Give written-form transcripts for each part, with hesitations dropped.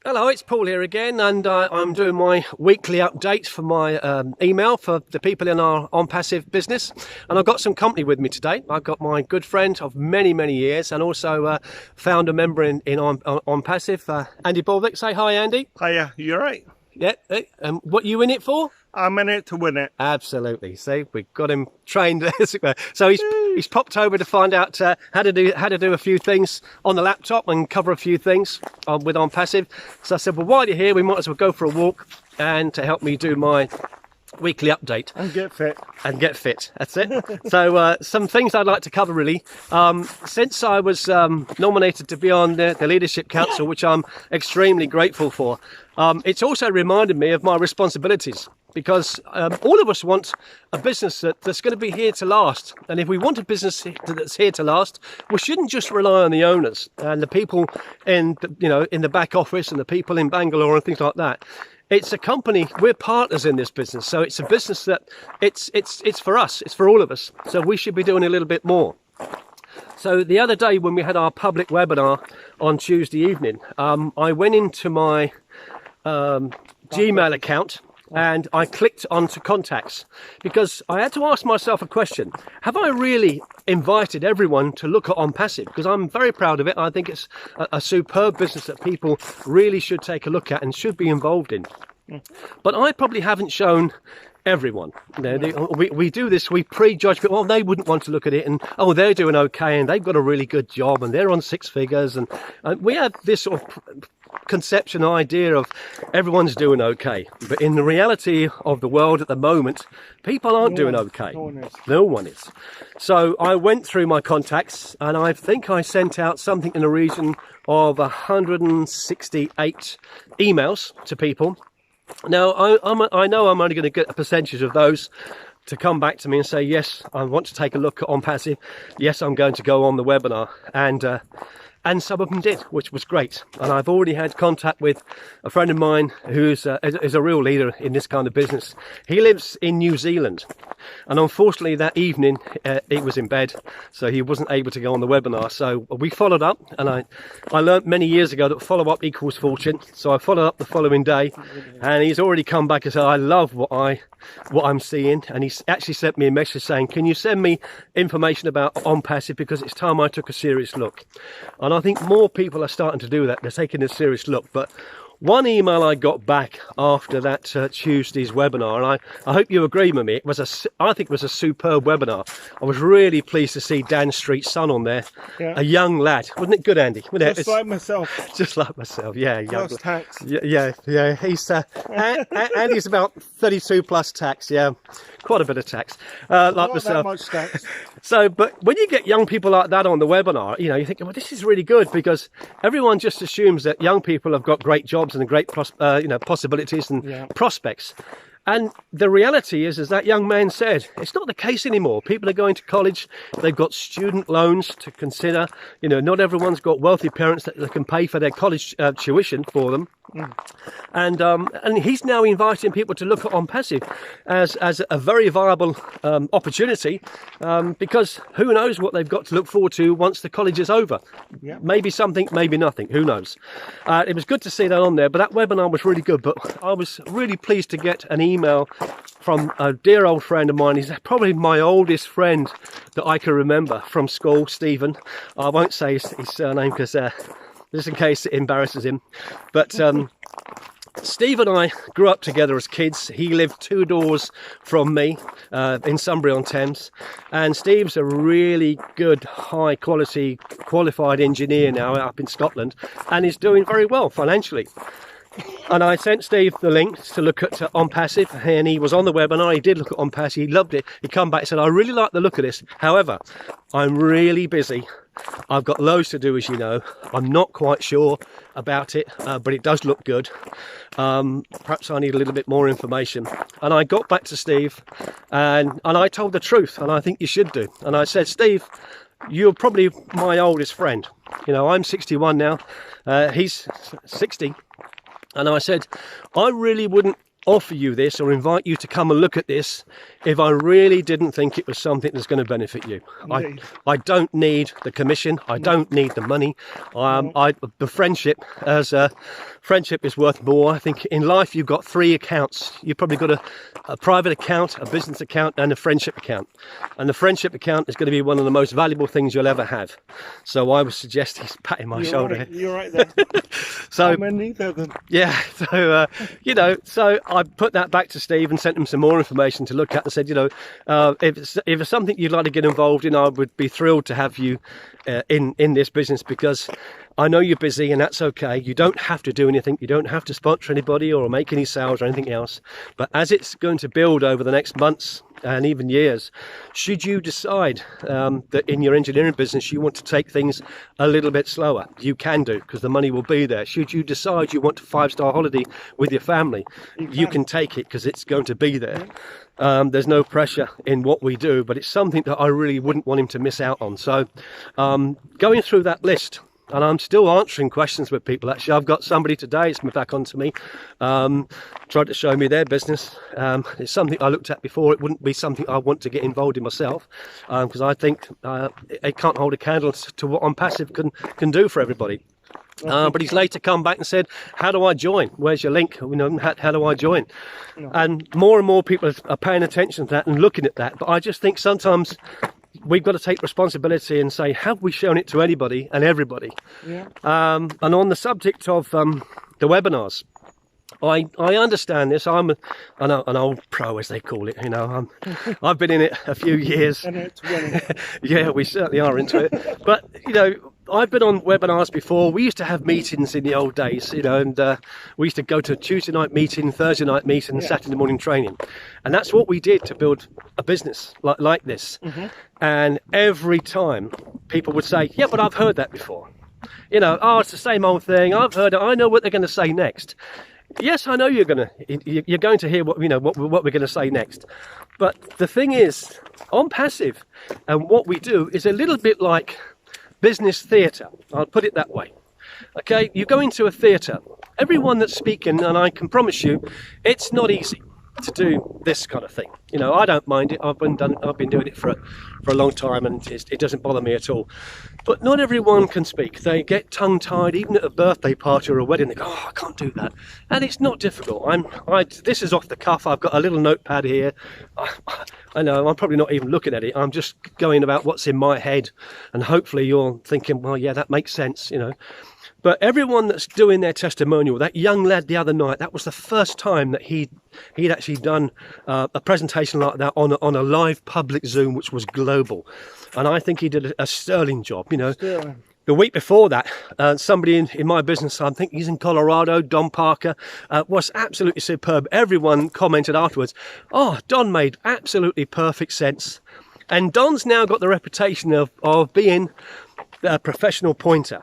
Hello, it's Paul here again, and I'm doing my weekly update for my email for the people in our On Passive business. And I've got some company with me today. I've got my good friend of many, many years, and also founder member in On Passive, Andy Baldwick. Say hi, Andy. Hiya, you alright? Yeah. What you in it for? I'm in it to win it. Absolutely. See, we got him trained. So he's popped over to find out how to do a few things on the laptop and cover a few things with On Passive. So I said, well, while you're here, we might as well go for a walk and to help me do my weekly update And get fit. That's it. So some things I'd like to cover really. Since I was nominated to be on the leadership council, which I'm extremely grateful for, it's also reminded me of my responsibilities, because all of us want a business that's going to be here to last. And if we want a business that's here to last, we shouldn't just rely on the owners and the people in the back office and the people in Bangalore and things like that. It's a company, we're partners in this business, so it's a business that it's for us, it's for all of us, so we should be doing a little bit more. So the other day when we had our public webinar on Tuesday evening, I went into my Gmail account and I clicked onto contacts, because I had to ask myself a question. Have I really invited everyone to look at On Passive? Because I'm very proud of it. I think it's a superb business that people really should take a look at and should be involved in. But I probably haven't shown everyone. We do this, we prejudge people. Oh, they wouldn't want to look at it, and oh, they're doing okay, and they've got a really good job, and they're on six figures, and we have this sort of conception idea of everyone's doing okay, but in the reality of the world at the moment, people aren't doing okay. No one is. So I went through my contacts, and I think I sent out something in the region of 168 emails to people. Now I know I'm only going to get a percentage of those to come back to me and say, yes, I want to take a look at On Passive, yes, I'm going to go on the webinar, and some of them did, which was great. And I've already had contact with a friend of mine who's is a real leader in this kind of business. He lives in New Zealand, and unfortunately that evening he was in bed, so he wasn't able to go on the webinar. So we followed up, and I learned many years ago that follow-up equals fortune. So I followed up the following day, and he's already come back and said, I love what I'm seeing, and he's actually sent me a message saying, can you send me information about On Passive, because it's time I took a serious look. And I think more people are starting to do that. They're taking a serious look. But one email I got back after that Tuesday's webinar, and I hope you agree with me, I think it was a superb webinar. I was really pleased to see Dan Street's son on there, a young lad. Wasn't it good, Andy? Just like myself. Just like myself, yeah. Plus tax. Yeah. He's Andy's about 32 plus tax, yeah. Quite a bit of tax, like Not myself. that much tax. So, but when you get young people like that on the webinar, you think, well, this is really good, because everyone just assumes that young people have got great jobs and great possibilities and prospects. And the reality is, as that young man said, it's not the case anymore. People are going to college, they've got student loans to consider. Not everyone's got wealthy parents that can pay for their college tuition for them. And he's now inviting people to look at On Passive as a very viable opportunity, because who knows what they've got to look forward to once the college is over. Maybe something, maybe nothing, who knows. It was good to see that on there, but that webinar was really good. But I was really pleased to get an email from a dear old friend of mine. He's probably my oldest friend that I can remember from school, Stephen. I won't say his surname, because just in case it embarrasses him. But Steve and I grew up together as kids. He lived 2 doors from me in Sunbury-on-Thames. And Steve's a really good, high quality, qualified engineer now up in Scotland, and he's doing very well financially. And I sent Steve the link to look at On Passive, and he was on the webinar. He did look at On Passive, he loved it. He come back and said, I really like the look of this. However, I'm really busy. I've got loads to do, as you know. I'm not quite sure about it, but it does look good. Perhaps I need a little bit more information. And I got back to Steve, and I told the truth, and I think you should do. And I said, Steve, you're probably my oldest friend. I'm 61 now. He's 60. And I said, I really wouldn't offer you this or invite you to come and look at this if I really didn't think it was something that's going to benefit you. I don't need the commission. I don't need the money. The friendship, friendship is worth more. I think in life you've got 3 accounts. You've probably got a private account, a business account, and a friendship account. And the friendship account is going to be one of the most valuable things you'll ever have. So I would suggest he's patting my shoulder. Right. You're right there. So I'm in neither of them. yeah, so you know, so I put that back to Steve and sent him some more information to look at and said, you know, if it's something you'd like to get involved in, I would be thrilled to have you in this business, because I know you're busy and that's okay. You don't have to do anything. You don't have to sponsor anybody or make any sales or anything else. But as it's going to build over the next months and even years, should you decide that in your engineering business you want to take things a little bit slower, you can do, because the money will be there. Should you decide you want a 5-star holiday with your family, you can take it, because it's going to be there. There's no pressure in what we do, but it's something that I really wouldn't want him to miss out on. So going through that list, and I'm still answering questions with people. Actually, I've got somebody today, it's back onto me, tried to show me their business. It's something I looked at before. It wouldn't be something I want to get involved in myself, because I think it can't hold a candle to what On Passive can do for everybody. But he's later come back and said, how do I join? Where's your link? You know, how do I join? No. And more people are paying attention to that and looking at that. But I just think sometimes we've got to take responsibility and say, have we shown it to anybody and everybody? Yeah. And on the subject of the webinars, I understand this. I'm an old pro, as they call it. You know, I've been in it a few years. Yeah, we certainly are into it. But you know, I've been on webinars before. We used to have meetings in the old days, you know, and we used to go to a Tuesday night meeting, Thursday night meeting, Saturday morning training, and that's what we did to build a business like this. And every time people would say, "Yeah, but I've heard that before." You know, oh, it's the same old thing. I've heard it. I know what they're going to say next. Yes, I know you're going to hear what we're going to say next. But the thing is, On Passive and what we do is a little bit like business theatre. I'll put it that way. Okay, you go into a theatre. Everyone that's speaking, and I can promise you, it's not easy to do this kind of thing. You know, I don't mind it. I've been doing it for a long time, and it doesn't bother me at all. But not everyone can speak. They get tongue-tied, even at a birthday party or a wedding. They go, "Oh, I can't do that," and it's not difficult. This is off the cuff. I've got a little notepad here. I know I'm probably not even looking at it. I'm just going about what's in my head, and hopefully you're thinking, "Well, yeah, that makes sense," you know. But everyone that's doing their testimonial, that young lad the other night, that was the first time that he'd actually done a presentation like that on a live public Zoom, which was global. And I think he did a sterling job, you know. Sterling. The week before that, somebody in my business, I think he's in Colorado, Don Parker, was absolutely superb. Everyone commented afterwards, "Oh, Don made absolutely perfect sense." And Don's now got the reputation of being a professional pointer.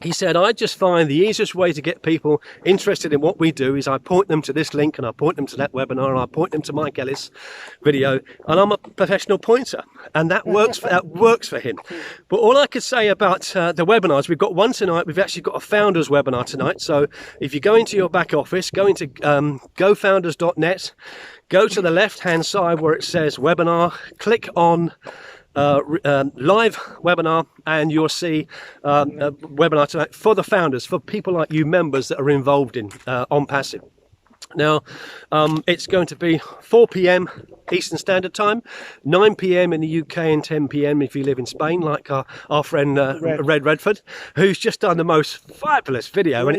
He said, "I just find the easiest way to get people interested in what we do is I point them to this link, and I point them to that webinar, and I point them to Mike Ellis' video, and I'm a professional pointer." And that works for him. But all I could say about the webinars, we've got one tonight. We've actually got a founders webinar tonight. So if you go into your back office, go into gofounders.net, go to the left-hand side where it says webinar, click on live webinar, and you'll see a webinar tonight for the founders, for people like you, members that are involved in On Passive. Now, it's going to be 4 p.m. Eastern Standard Time, 9 p.m. in the UK, and 10 p.m. if you live in Spain, like our friend Redford, who's just done the most fabulous video. And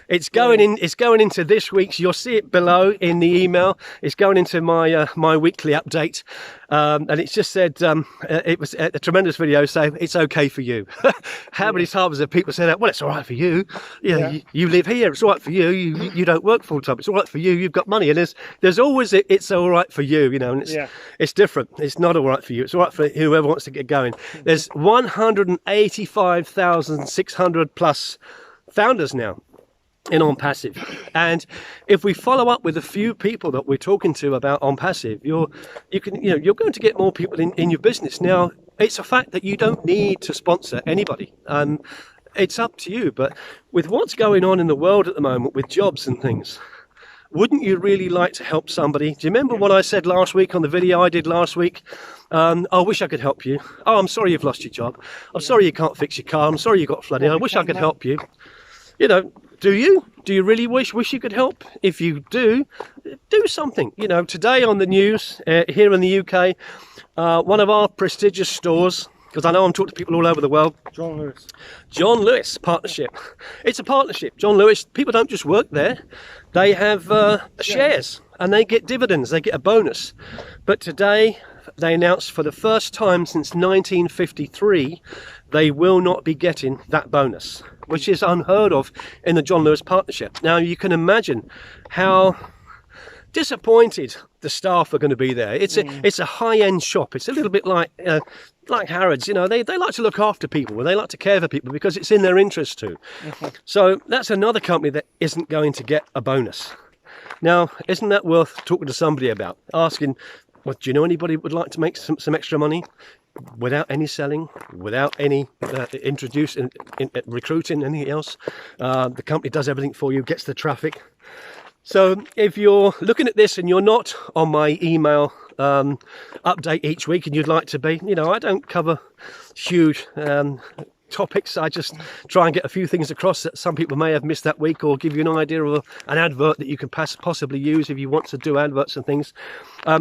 it's going into this week's. You'll see it below in the email. It's going into my weekly update, and it's just said it was a tremendous video. So it's okay for you. How many times have people said that? Well, it's all right for you. You live here. It's all right for you. You don't work full time. It's all right for you. You've got money. And there's always it's all right for you. You know, and it's different. It's not all right for you. It's all right for whoever wants to get going. There's 185,600 plus founders now in On Passive, and if we follow up with a few people that we're talking to about On Passive, you're going to get more people in your business. Now, it's a fact that you don't need to sponsor anybody. It's up to you. But with what's going on in the world at the moment with jobs and things, wouldn't you really like to help somebody? Do you remember what I said last week on the video I did last week? I wish I could help you. Oh, I'm sorry you've lost your job. I'm sorry you can't fix your car. I'm sorry you got flooded. I wish I could help you. You know, do you? Do you really wish you could help? If you do, do something. You know, today on the news here in the UK, one of our prestigious stores, because I know I'm talking to people all over the world. John Lewis partnership. It's a partnership. John Lewis, people don't just work there. They have shares and they get dividends. They get a bonus. But today they announced for the first time since 1953, they will not be getting that bonus, which is unheard of in the John Lewis partnership. Now you can imagine how disappointed the staff are going to be there. It's a high-end shop. It's a little bit like Harrods. You know, they like to look after people and they like to care for people because it's in their interest too. So that's another company that isn't going to get a bonus. Now, isn't that worth talking to somebody about? Asking, well, do you know anybody who would like to make some extra money without any selling, without any recruiting, anything else? The company does everything for you, gets the traffic. So if you're looking at this and you're not on my email update each week and you'd like to be, you know, I don't cover huge topics. I just try and get a few things across that some people may have missed that week, or give you an idea of an advert that you can possibly use if you want to do adverts and things.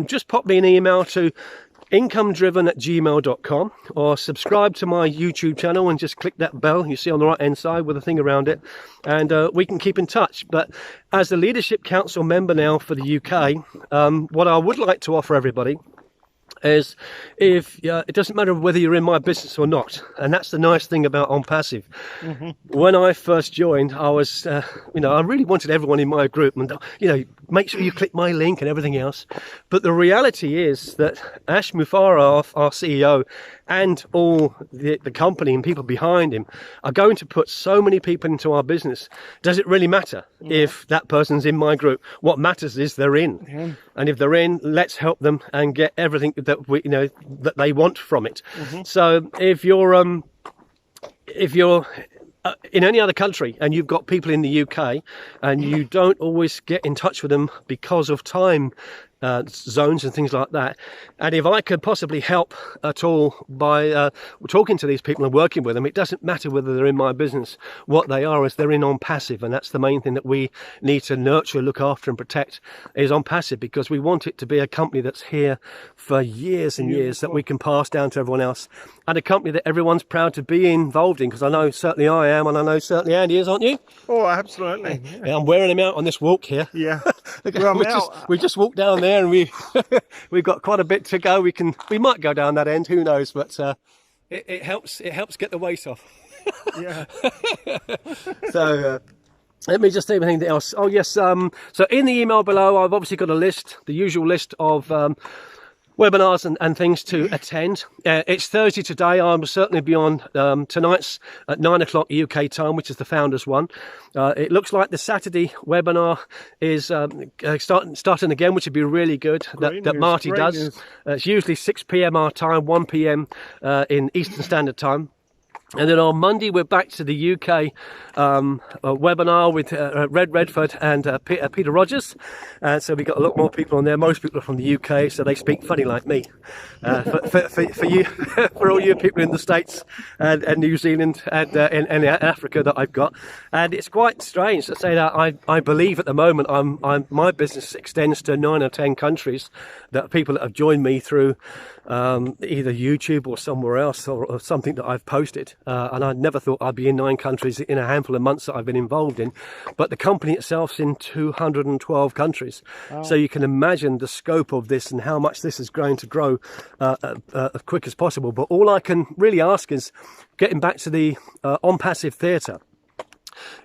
Just pop me an email to incomedriven@gmail.com, or subscribe to my YouTube channel and just click that bell you see on the right hand side with a thing around it, and we can keep in touch. But as the Leadership Council member now for the UK, what I would like to offer everybody is, if it doesn't matter whether you're in my business or not, and that's the nice thing about On Passive. When I first joined, I was you know, I really wanted everyone in my group, and you know, make sure you click my link and everything else. But the reality is that Ash Mufarah, our CEO, and all the company and people behind him are going to put so many people into our business. Does it really matter if that person's in my group? What matters is they're in. And if they're in, let's help them and get everything that we, you know, that they want from it. So if you're in any other country and you've got people in the UK and you don't always get in touch with them because of time zones and things like that, and if I could possibly help at all by talking to these people and working with them, it doesn't matter whether they're in my business. What they are is they're in On Passive, and that's the main thing that we need to nurture, look after and protect, is On Passive, because we want it to be a company that's here for years and years, that we can pass down to everyone else, and a company that everyone's proud to be involved in, because I know certainly I am, and I know certainly Andy is, aren't you? Oh, absolutely. Yeah, I'm wearing him out on this walk here. Yeah. we just walked down there, and we've got quite a bit to go. We might go down that end, who knows, but it helps get the weight off. Yeah. So let me just see anything else. Oh yes, so in the email below I've obviously got a list, the usual list of webinars and things to attend. It's Thursday today. I will certainly be on tonight's at 9 o'clock UK time, which is the founders one. It looks like the Saturday webinar is starting again, which would be really good. That Marty does. It's usually 6 p.m. our time, 1 p.m. In Eastern Standard Time. And then on Monday, we're back to the UK webinar with Red Redford and Peter Rogers. So we've got a lot more people on there. Most people are from the UK, so they speak funny like me. For you, for all you people in the States and New Zealand and Africa that I've got. And it's quite strange to say that I believe at the moment my business extends to 9 or 10 countries, that people that have joined me through either YouTube or somewhere else, or something that I've posted. And I never thought I'd be in 9 countries in a handful of months that I've been involved in. But the company itself's in 212 countries. Wow. So you can imagine the scope of this and how much this is going to grow as quick as possible. But all I can really ask is, getting back to the On Passive Theatre,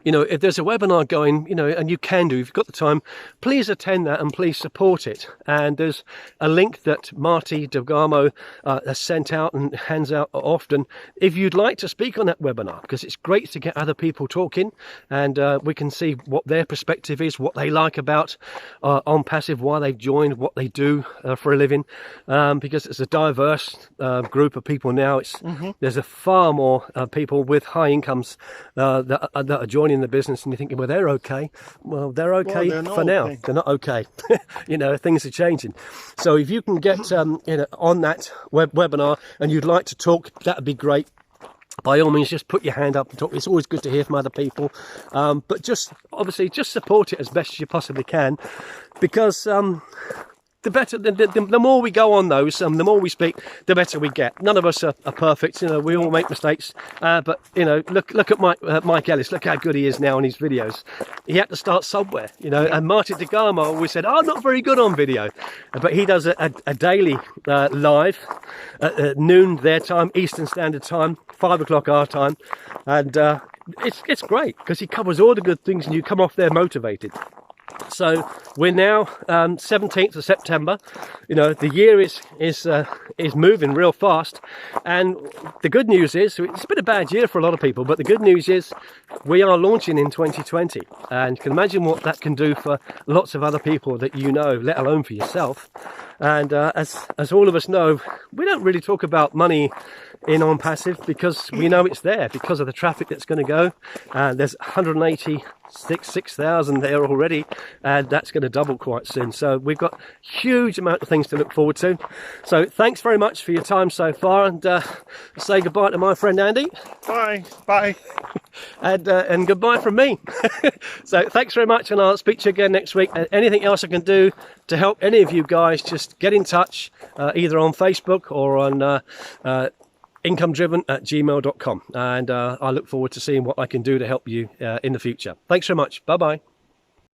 you know, if there's a webinar going, you know, and you can do, if you've got the time, please attend that and please support it. And there's a link that Marty DeGamo has sent out and hands out often if you'd like to speak on that webinar, because it's great to get other people talking, and we can see what their perspective is, what they like about On Passive, why they've joined, what they do for a living, because it's a diverse group of people now. It's there's a far more people with high incomes that are joining joining the business and you're thinking, well, they're okay. Well, they're okay they're not for now. okay. They're not okay. You know, things are changing. So if you can get you know, on that webinar and you'd like to talk, that'd be great. By all means, just put your hand up and talk. It's always good to hear from other people. But just, obviously, just support it as best as you possibly can, because the better, the more we go on those, the more we speak, the better we get. None of us are perfect, you know. We all make mistakes, but you know, look at Mike Ellis. Look how good he is now on his videos. He had to start somewhere, you know. And Martin DeGarmo always said, "Oh, I'm not very good on video," but he does a daily live at noon their time, Eastern Standard Time, 5 o'clock our time, and it's great because he covers all the good things, and you come off there motivated. So we're now 17th of September. You know, the year is moving real fast, and the good news is it's been a bad year for a lot of people, but the good news is we are launching in 2020, and you can imagine what that can do for lots of other people that you know, let alone for yourself. And as all of us know, we don't really talk about money in On Passive because we know it's there because of the traffic that's going to go. There's 186,000 there already, and that's going to double quite soon. So we've got huge amount of things to look forward to. So thanks very much for your time so far, and say goodbye to my friend Andy. Bye. Bye. And goodbye from me. So thanks very much, and I'll speak to you again next week. Anything else I can do to help any of you guys, just get in touch, either on Facebook or on incomedriven@gmail.com, and I look forward to seeing what I can do to help you in the future. Thanks so much. Bye bye.